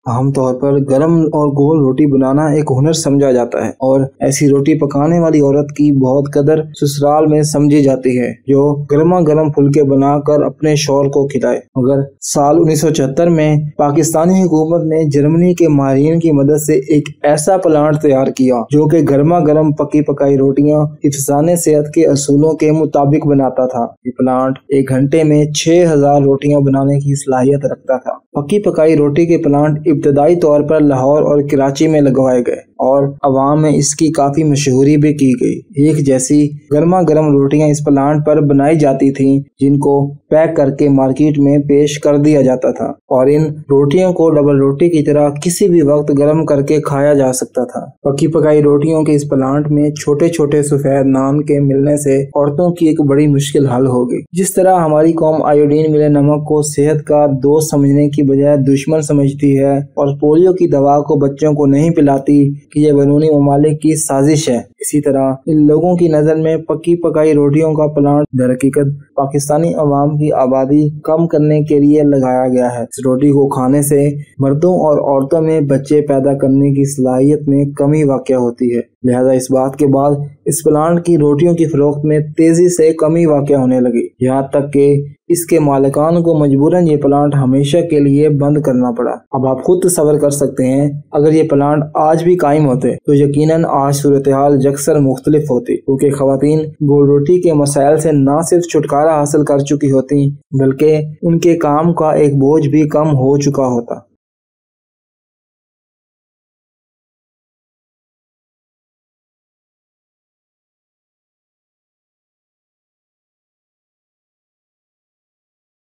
عام طور پر گرم اور گول روٹی بنانا ایک ہنر سمجھا جاتا ہے اور ایسی روٹی پکانے والی عورت کی بہت قدر سسرال میں سمجھی جاتی ہے جو گرما گرم پھلکے بنا کر اپنے شوہر کو کھلائے۔ مگر سال 1976 میں پاکستانی حکومت نے جرمنی کے ماہرین کی مدد سے ایک ایسا پلانٹ تیار کیا جو کہ گرما گرم پکی پکائی روٹیاں حفظان صحت کے اصولوں کے مطابق بناتا تھا۔ یہ پلانٹ ایک گھنٹے میں 6000 روٹیاں بنانے کی صلاحیت رکھتا تھا۔ پکی پکائی روٹی کے پلانٹ ابتدائی طور پر لاہور اور کراچی میں لگوائے گئے اور عوام میں اس کی کافی مشہوری بھی کی گئی۔ ایک جیسی گرما گرم روٹیاں اس پلانٹ پر بنائی جاتی تھیں جن کو پیک کر کے مارکیٹ میں پیش کر دیا جاتا تھا اور ان روٹیوں کو ڈبل روٹی کی طرح کسی بھی وقت گرم کر کے کھایا جا سکتا تھا۔ پکی پکائی روٹیوں کے اس پلانٹ میں چھوٹے چھوٹے سفید نان کے ملنے سے عورتوں کی ایک بڑی مشکل حل ہو گئی۔ جس طرح ہماری قوم آیوڈین ملے نمک کو صحت کا دوست سمجھنے کی بجائے دشمن سمجھتی ہے اور پولیو کی دوا کو بچوں کو نہیں پلاتی کہ یہ بیرونی ممالک کی سازش ہے، اسی طرح ان لوگوں کی نظر میں پکی پکائی روٹیوں کا پلانٹ در حقیقت پاکستانی عوام کی آبادی کم کرنے کے لیے لگایا گیا ہے۔ اس روٹی کو کھانے سے مردوں اور عورتوں میں بچے پیدا کرنے کی صلاحیت میں کمی واقع ہوتی ہے، لہذا اس بات کے بعد اس پلانٹ کی روٹیوں کی فروخت میں تیزی سے کمی واقع ہونے لگی، یہاں تک کہ اس کے مالکان کو مجبوراً یہ پلانٹ ہمیشہ کے لیے بند کرنا پڑا۔ اب آپ خود تصور کر سکتے ہیں اگر یہ پلانٹ آج بھی قائم ہوتے تو یقیناً آج صورتحال یکسر مختلف ہوتی، کیونکہ خواتین گول روٹی کے مسائل سے نہ صرف چھٹکارا حاصل کر چکی ہوتی بلکہ ان کے کام کا ایک بوجھ بھی کم ہو چکا ہوتا۔